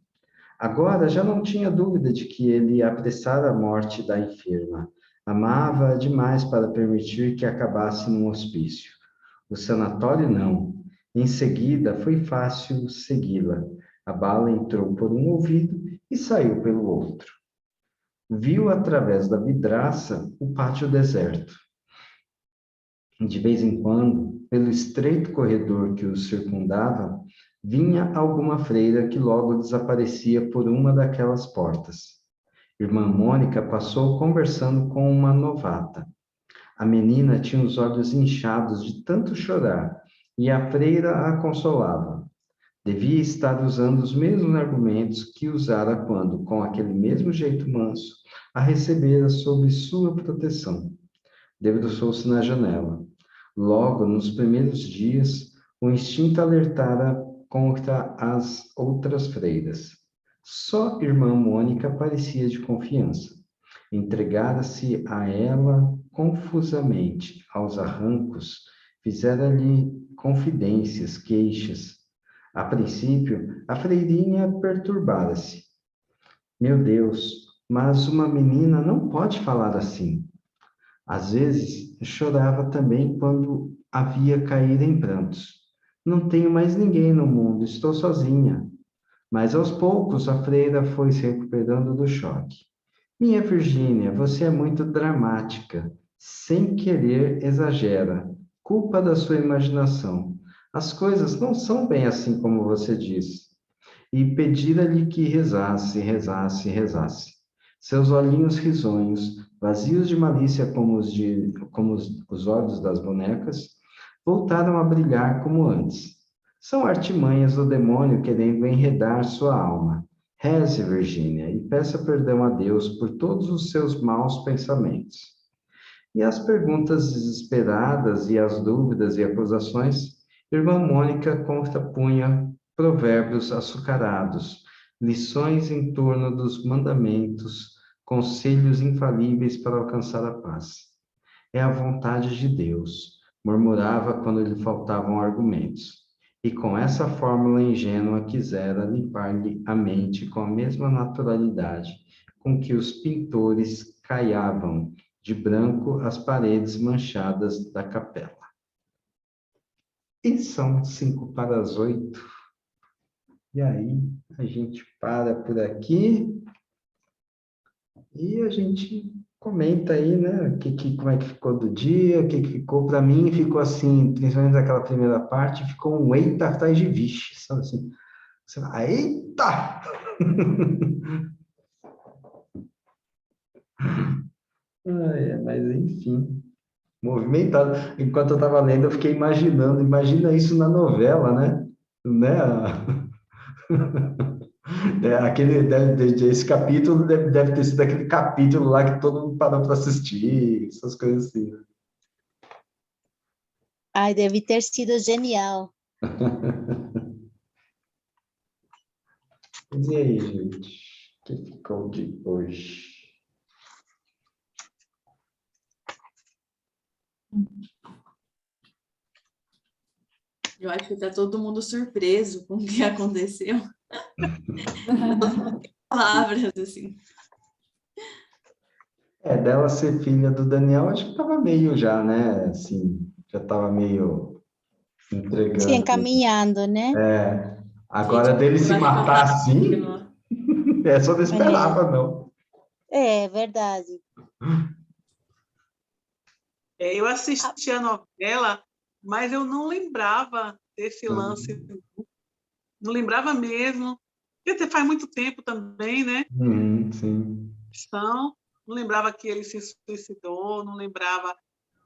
Agora já não tinha dúvida de que ele apressara a morte da enferma. Amava-a demais para permitir que acabasse num hospício. O sanatório não. Em seguida, foi fácil segui-la. A bala entrou por um ouvido e saiu pelo outro. Viu através da vidraça o pátio deserto. De vez em quando, pelo estreito corredor que o circundava, vinha alguma freira que logo desaparecia por uma daquelas portas. Irmã Mônica passou conversando com uma novata. A menina tinha os olhos inchados de tanto chorar, e a freira a consolava. Devia estar usando os mesmos argumentos que usara quando, com aquele mesmo jeito manso, a recebera sob sua proteção. Debruçou-se na janela. Logo, nos primeiros dias, o instinto alertara contra as outras freiras. Só irmã Mônica parecia de confiança. Entregara-se a ela confusamente, aos arrancos, fizera-lhe confidências, queixas. A princípio, a freirinha perturbara-se. Meu Deus, mas uma menina não pode falar assim. Às vezes, chorava também quando a via cair em prantos. Não tenho mais ninguém no mundo, estou sozinha. Mas aos poucos a freira foi se recuperando do choque. Minha Virgínia, você é muito dramática. Sem querer, exagera. Culpa da sua imaginação. As coisas não são bem assim como você diz. E pedira-lhe que rezasse, rezasse, rezasse. Seus olhinhos risonhos, vazios de malícia como os olhos das bonecas, voltaram a brilhar como antes. São artimanhas do demônio querendo enredar sua alma. Reze, Virgínia, e peça perdão a Deus por todos os seus maus pensamentos. E as perguntas desesperadas e as dúvidas e acusações, irmã Mônica contrapunha provérbios açucarados, lições em torno dos mandamentos, conselhos infalíveis para alcançar a paz. É a vontade de Deus, murmurava quando lhe faltavam argumentos. E com essa fórmula ingênua quisera limpar-lhe a mente com a mesma naturalidade com que os pintores caiavam de branco as paredes manchadas da capela. E são 7:55. E aí, a gente para por aqui e a gente comenta aí, né, como é que ficou do dia, o que ficou. Para mim, ficou assim, principalmente naquela primeira parte, ficou um eita atrás de vixe, sabe assim? Você fala, eita! Mas enfim, movimentado. Enquanto eu estava lendo, eu fiquei imaginando, imagina isso na novela, né? Né? Esse capítulo deve ter sido aquele capítulo lá que todo mundo parou para assistir, essas coisas assim. Ai, deve ter sido genial. E aí, gente? O que ficou de hoje? Eu acho que está todo mundo surpreso com o que aconteceu. Palavras, assim. Dela ser filha do Daniel, acho que estava meio já, né? Assim, já estava meio entregando. Se encaminhando, né? Agora Gente, dele se eu acho que eu matar assim, essa eu não esperava, não. É verdade. Eu assisti a novela, mas eu não lembrava desse lance. Não lembrava mesmo. Porque faz muito tempo também, né? Sim. Não lembrava que ele se suicidou, nem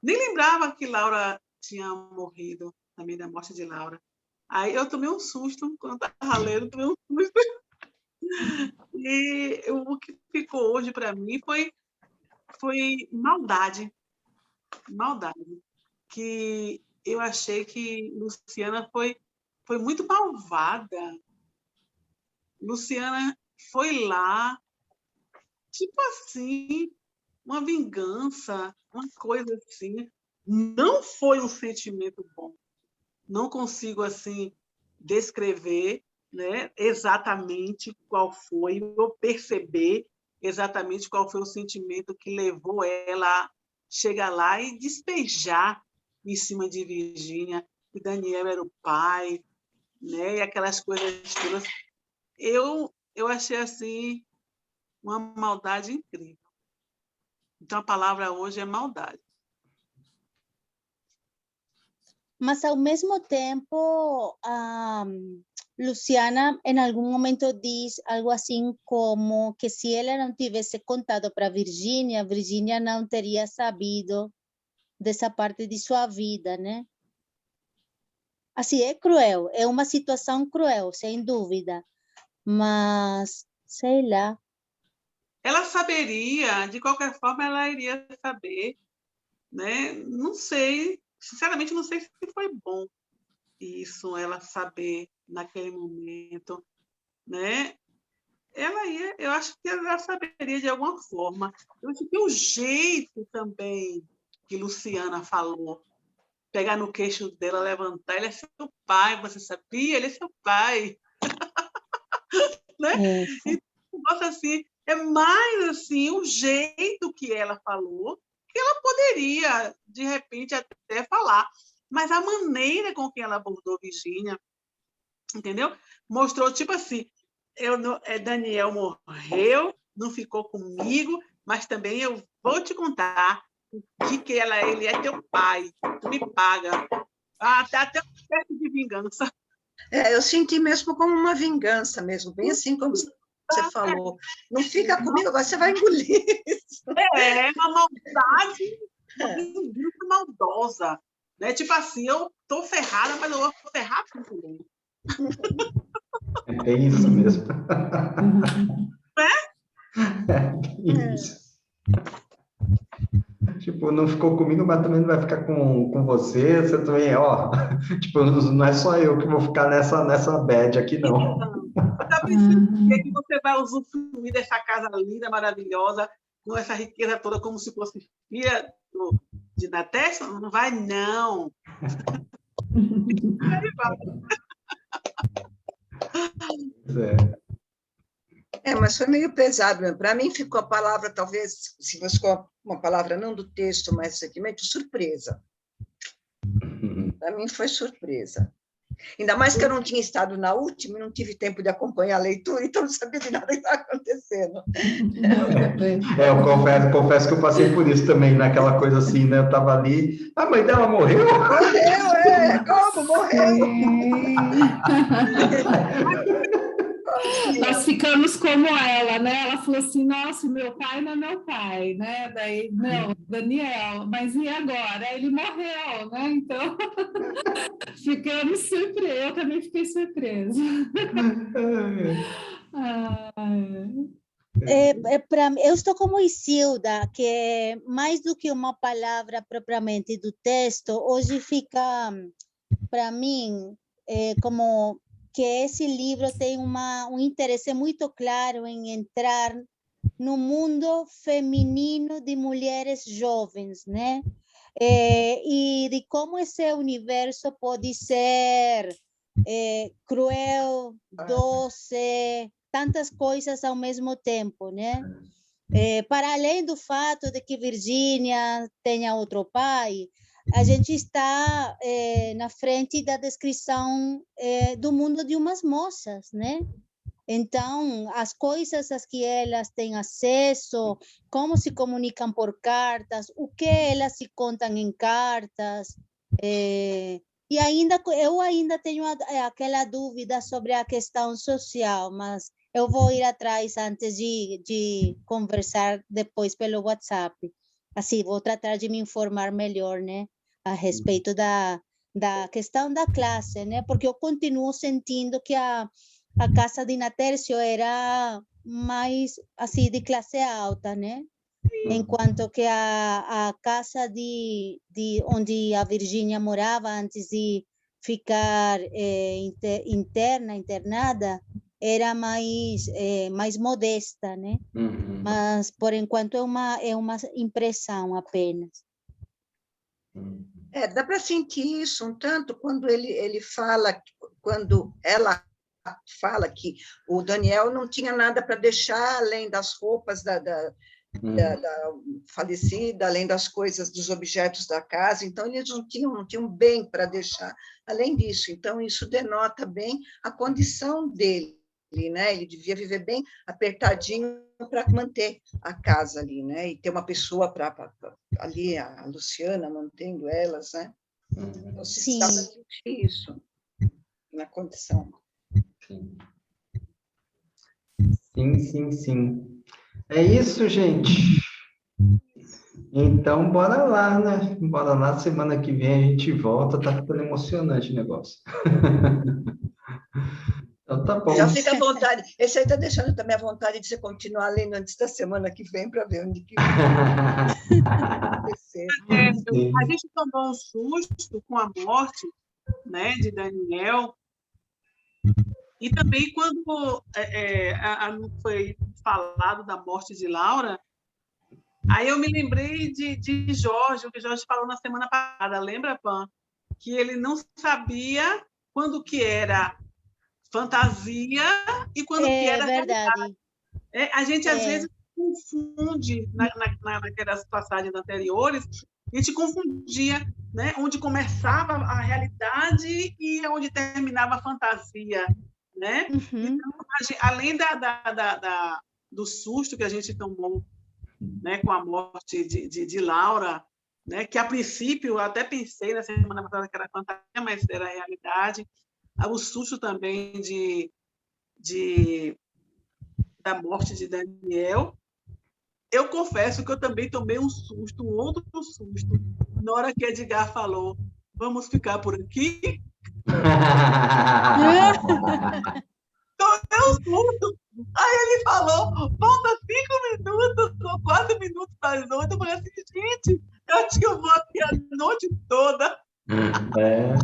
lembrava que Laura tinha morrido também, da morte de Laura. Aí eu tomei um susto quando estava lendo, tomei um susto. E o que ficou hoje para mim foi maldade. Maldade. Que eu achei que Luciana foi muito malvada. Luciana foi lá, tipo assim, uma vingança, uma coisa assim. Não foi um sentimento bom. Não consigo, assim, descrever, né, exatamente qual foi, ou perceber exatamente qual foi o sentimento que levou ela a chegar lá e despejar em cima de Virgínia, que Daniel era o pai, né, e aquelas coisas todas. Eu achei, assim, uma maldade incrível. Então, a palavra hoje é maldade. Mas ao mesmo tempo, Luciana em algum momento diz algo assim como que se ela não tivesse contado para Virgínia, Virgínia não teria sabido dessa parte de sua vida, né? Assim, é cruel, é uma situação cruel, sem dúvida, mas sei lá. Ela saberia, de qualquer forma, ela iria saber, né? Não sei, sinceramente, não sei se foi bom isso, ela saber naquele momento, né? Eu acho que ela saberia de alguma forma. Eu acho que o jeito também que Luciana falou, pegar no queixo dela, levantar, ele é seu pai, você sabia? Ele é seu pai. Né? Então, assim, é mais assim o jeito que ela falou, que ela poderia, de repente, até falar. Mas a maneira com que ela abordou Virgínia, entendeu? Mostrou, tipo assim, Daniel morreu, não ficou comigo, mas também eu vou te contar de que ele é teu pai, tu me paga. Até uma espécie de vingança. Eu senti mesmo como uma vingança mesmo, bem assim como você falou. Não fica comigo, agora você vai engolir isso. É uma maldade, uma vingança maldosa. Né? Tipo assim, eu tô ferrada, mas eu vou ferrar tudo. É isso mesmo. É. Isso. Tipo, não ficou comigo, mas também não vai ficar com você. Você também, ó. Tipo, não é só eu que vou ficar nessa bad aqui, não. Então, você está pensando que você vai usufruir dessa casa linda, maravilhosa, com essa riqueza toda, como se fosse filha da Testa? Não vai, não. É. Mas foi meio pesado mesmo. Para mim ficou a palavra, talvez, se fosse uma palavra não do texto, mas segmento, surpresa. Para mim foi surpresa. Ainda mais que eu não tinha estado na última e não tive tempo de acompanhar a leitura, então não sabia de nada que estava acontecendo. Eu confesso que eu passei por isso também, naquela coisa assim, né? Eu estava ali, a mãe dela morreu? Morreu, como morreu? Nós ficamos como ela, né? Ela falou assim, nossa, meu pai não é meu pai, né? Daí, não, Daniel, mas e agora? Ele morreu, né? Então, ficamos surpresos, eu também fiquei surpresa. Eu estou como Isilda, que é mais do que uma palavra propriamente do texto, hoje fica, para mim, como que esse livro tem um interesse muito claro em entrar no mundo feminino de mulheres jovens, né? E de como esse universo pode ser cruel, doce, tantas coisas ao mesmo tempo, né? Para além do fato de que Virgínia tenha outro pai, a gente está na frente da descrição do mundo de umas moças, né? Então, as coisas às que elas têm acesso, como se comunicam por cartas, o que elas se contam em cartas, e eu ainda tenho aquela dúvida sobre a questão social, mas eu vou ir atrás antes de conversar depois pelo WhatsApp. Assim, vou tratar de me informar melhor, né, a respeito da questão da classe, né, porque eu continuo sentindo que a casa de Natércio era mais, assim, de classe alta, né? Enquanto que a casa onde a Virgínia morava antes de ficar internada, era mais modesta, né? Mas, por enquanto, é uma impressão apenas. Dá para sentir isso um tanto quando ele fala, quando ela fala que o Daniel não tinha nada para deixar além das roupas da falecida, além das coisas, dos objetos da casa, então eles não tinham bem para deixar, além disso. Então, isso denota bem a condição dele, né? Ele devia viver bem apertadinho para manter a casa ali, né? E ter uma pessoa ali, a Luciana, mantendo elas, né? Então, se dá para sentir isso na condição. Sim. É isso, gente. Então, bora lá, né? Bora lá, semana que vem a gente volta. Tá ficando emocionante o negócio. Então, tá bom. Já fica à vontade. Esse aí está deixando também a vontade de você continuar lendo antes da semana que vem para ver onde que vai acontecer. A gente tomou um susto com a morte, né, de Daniel. E também quando foi falado da morte de Laura, aí eu me lembrei de Jorge, o que Jorge falou na semana passada, lembra, Pan? Que ele não sabia quando que era fantasia e quando que era verdade. realidade. A gente, às vezes, confunde, naquelas passagens anteriores, a gente confundia, né, onde começava a realidade e onde terminava a fantasia. Né? Então, além do susto que a gente tomou, né, com a morte de Laura, né, que a princípio eu até pensei na semana passada que era fantasia, mas era realidade, o susto também da morte de Daniel, eu confesso que eu também tomei um outro susto, na hora que Edgar falou, vamos ficar por aqui? deu surto. Aí ele falou, falta 5 minutos ou 4 minutos das 8. Eu falei assim, gente, eu acho que eu vou aqui a noite toda. É.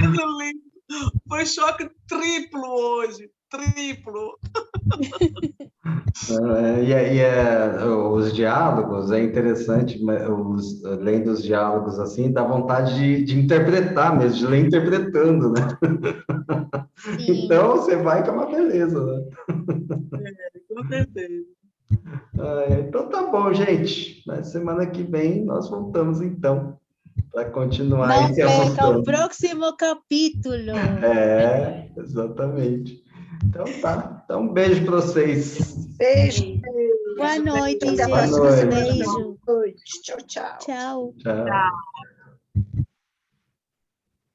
Eu lembro. Foi choque triplo hoje, triplo. Os diálogos é interessante, mas além dos diálogos assim, dá vontade de interpretar mesmo, de ler interpretando, né? Sim. Então você vai que é uma beleza, né? Com certeza. Então tá bom, gente. Na semana que vem nós voltamos então para continuar Não aí se perca o assustando. próximo capítulo. Exatamente. Então tá. Então um beijo para vocês. Beijo. Boa noite, Até a gente. próxima Boa semana. Beijo. Boa noite. Tchau, tchau. Tchau. Tchau.